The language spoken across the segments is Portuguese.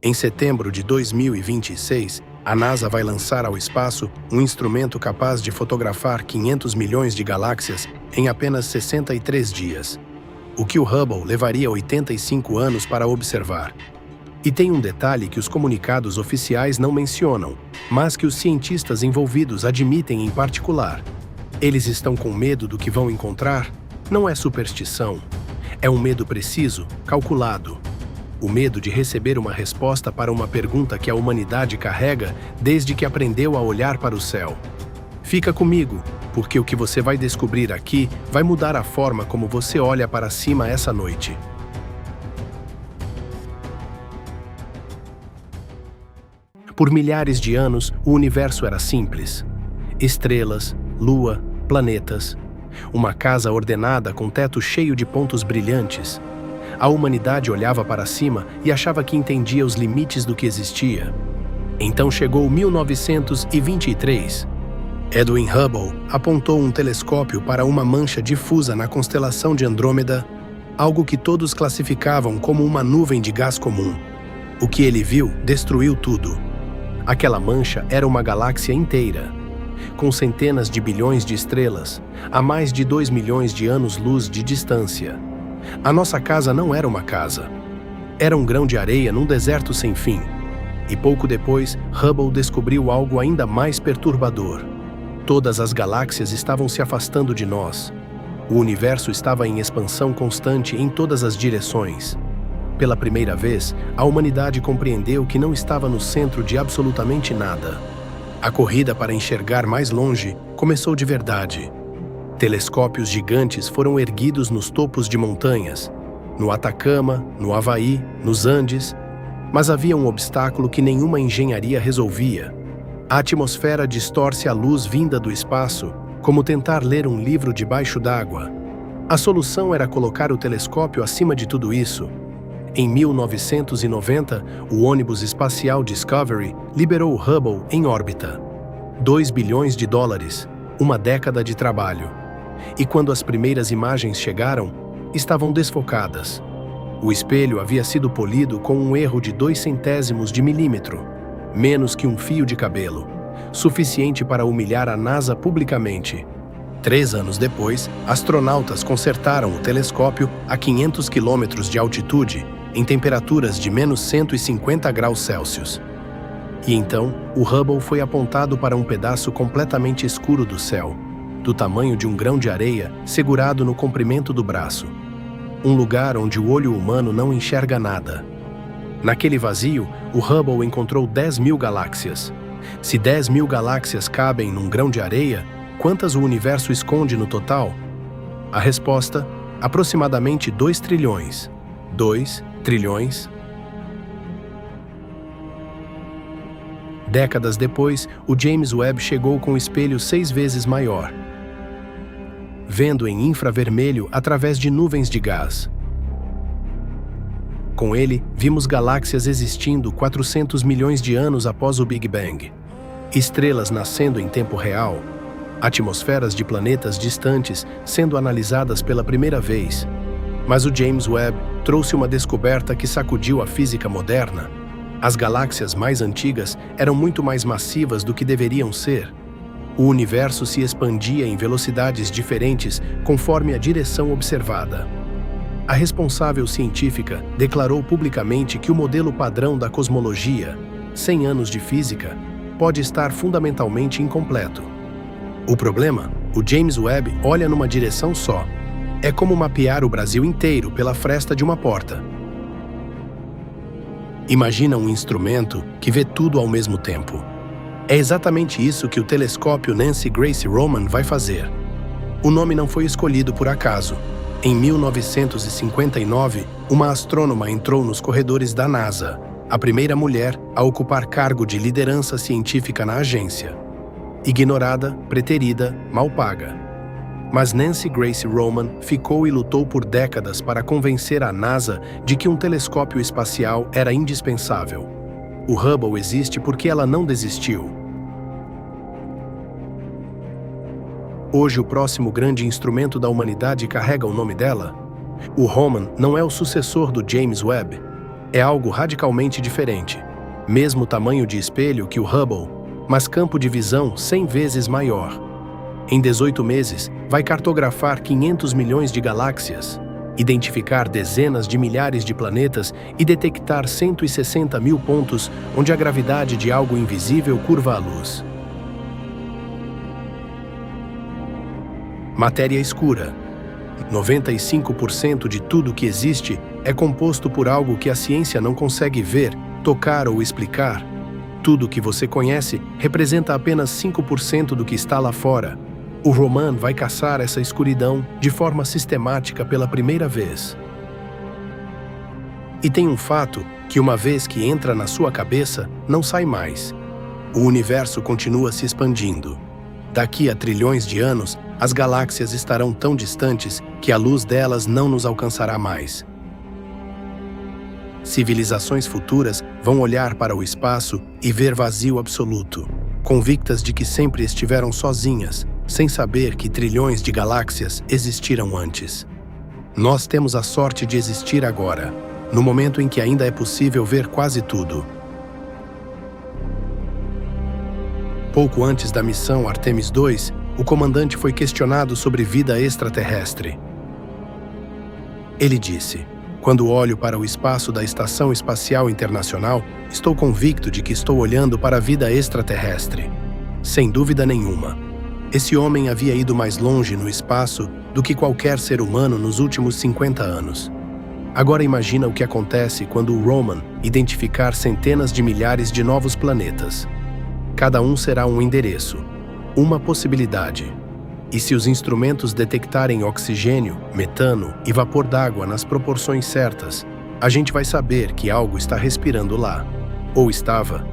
Em setembro de 2026, a NASA vai lançar ao espaço um instrumento capaz de fotografar 500 milhões de galáxias em apenas 63 dias, o que o Hubble levaria 85 anos para observar. E tem um detalhe que os comunicados oficiais não mencionam, mas que os cientistas envolvidos admitem em particular. Eles estão com medo do que vão encontrar? Não é superstição. É um medo preciso, calculado. O medo de receber uma resposta para uma pergunta que a humanidade carrega desde que aprendeu a olhar para o céu. Fica comigo, porque o que você vai descobrir aqui vai mudar a forma como você olha para cima essa noite. Por milhares de anos, o universo era simples. Estrelas, lua, planetas. Uma casa ordenada com teto cheio de pontos brilhantes. A humanidade olhava para cima e achava que entendia os limites do que existia. Então chegou 1923. Edwin Hubble apontou um telescópio para uma mancha difusa na constelação de Andrômeda, algo que todos classificavam como uma nuvem de gás comum. O que ele viu destruiu tudo. Aquela mancha era uma galáxia inteira, com centenas de bilhões de estrelas, a mais de 2 milhões de anos-luz de distância. A nossa casa não era uma casa. Era um grão de areia num deserto sem fim. E pouco depois, Hubble descobriu algo ainda mais perturbador. Todas as galáxias estavam se afastando de nós. O universo estava em expansão constante em todas as direções. Pela primeira vez, a humanidade compreendeu que não estava no centro de absolutamente nada. A corrida para enxergar mais longe começou de verdade. Telescópios gigantes foram erguidos nos topos de montanhas, no Atacama, no Havaí, nos Andes, mas havia um obstáculo que nenhuma engenharia resolvia. A atmosfera distorce a luz vinda do espaço, como tentar ler um livro debaixo d'água. A solução era colocar o telescópio acima de tudo isso. Em 1990, o ônibus espacial Discovery liberou o Hubble em órbita. 2 bilhões de dólares, uma década de trabalho. E quando as primeiras imagens chegaram, estavam desfocadas. O espelho havia sido polido com um erro de 0,02 de milímetro, menos que um fio de cabelo, suficiente para humilhar a NASA publicamente. 3 anos depois, astronautas consertaram o telescópio a 500 quilômetros de altitude, em temperaturas de menos 150 graus Celsius. E então, o Hubble foi apontado para um pedaço completamente escuro do céu, do tamanho de um grão de areia segurado no comprimento do braço. Um lugar onde o olho humano não enxerga nada. Naquele vazio, o Hubble encontrou 10.000 galáxias. Se 10.000 galáxias cabem num grão de areia, quantas o universo esconde no total? A resposta, aproximadamente 2 trilhões. 2 trilhões. Décadas depois, o James Webb chegou com um espelho 6 vezes maior, vendo em infravermelho através de nuvens de gás. Com ele, vimos galáxias existindo 400 milhões de anos após o Big Bang, estrelas nascendo em tempo real, atmosferas de planetas distantes sendo analisadas pela primeira vez. Mas o James Webb trouxe uma descoberta que sacudiu a física moderna. As galáxias mais antigas eram muito mais massivas do que deveriam ser. O universo se expandia em velocidades diferentes conforme a direção observada. A responsável científica declarou publicamente que o modelo padrão da cosmologia, 100 anos de física, pode estar fundamentalmente incompleto. O problema? O James Webb olha numa direção só. É como mapear o Brasil inteiro pela fresta de uma porta. Imagina um instrumento que vê tudo ao mesmo tempo. É exatamente isso que o telescópio Nancy Grace Roman vai fazer. O nome não foi escolhido por acaso. Em 1959, uma astrônoma entrou nos corredores da NASA, a primeira mulher a ocupar cargo de liderança científica na agência. Ignorada, preterida, mal paga. Mas Nancy Grace Roman ficou e lutou por décadas para convencer a NASA de que um telescópio espacial era indispensável. O Hubble existe porque ela não desistiu. Hoje, o próximo grande instrumento da humanidade carrega o nome dela. O Roman não é o sucessor do James Webb. É algo radicalmente diferente. Mesmo tamanho de espelho que o Hubble, mas campo de visão 100 vezes maior. Em 18 meses, vai cartografar 500 milhões de galáxias, identificar dezenas de milhares de planetas e detectar 160 mil pontos onde a gravidade de algo invisível curva a luz. Matéria escura. 95% de tudo que existe é composto por algo que a ciência não consegue ver, tocar ou explicar. Tudo que você conhece representa apenas 5% do que está lá fora. O Roman vai caçar essa escuridão de forma sistemática pela primeira vez. E tem um fato que, uma vez que entra na sua cabeça, não sai mais. O universo continua se expandindo. Daqui a trilhões de anos, as galáxias estarão tão distantes que a luz delas não nos alcançará mais. Civilizações futuras vão olhar para o espaço e ver vazio absoluto, convictas de que sempre estiveram sozinhas, sem saber que trilhões de galáxias existiram antes. Nós temos a sorte de existir agora, no momento em que ainda é possível ver quase tudo. Pouco antes da missão Artemis II, o comandante foi questionado sobre vida extraterrestre. Ele disse: "Quando olho para o espaço da Estação Espacial Internacional, estou convicto de que estou olhando para a vida extraterrestre. Sem dúvida nenhuma. Esse homem havia ido mais longe no espaço do que qualquer ser humano nos últimos 50 anos. Agora imagina o que acontece quando o Roman identificar centenas de milhares de novos planetas. Cada um será um endereço, uma possibilidade. E se os instrumentos detectarem oxigênio, metano e vapor d'água nas proporções certas, a gente vai saber que algo está respirando lá. Ou estava.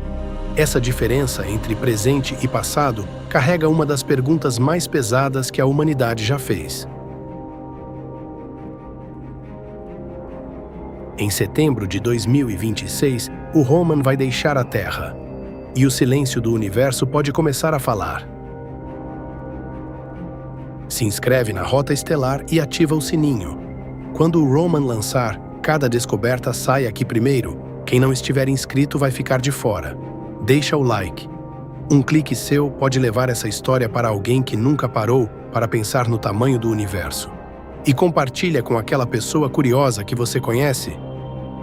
Essa diferença entre presente e passado carrega uma das perguntas mais pesadas que a humanidade já fez. Em setembro de 2026, o Roman vai deixar a Terra. E o silêncio do universo pode começar a falar. Se inscreve na Rota Estelar e ativa o sininho. Quando o Roman lançar, cada descoberta sai aqui primeiro. Quem não estiver inscrito vai ficar de fora. Deixa o like. Um clique seu pode levar essa história para alguém que nunca parou para pensar no tamanho do universo. E compartilha com aquela pessoa curiosa que você conhece,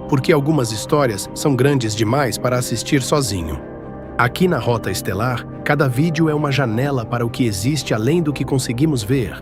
porque algumas histórias são grandes demais para assistir sozinho. Aqui na Rota Estelar, cada vídeo é uma janela para o que existe além do que conseguimos ver.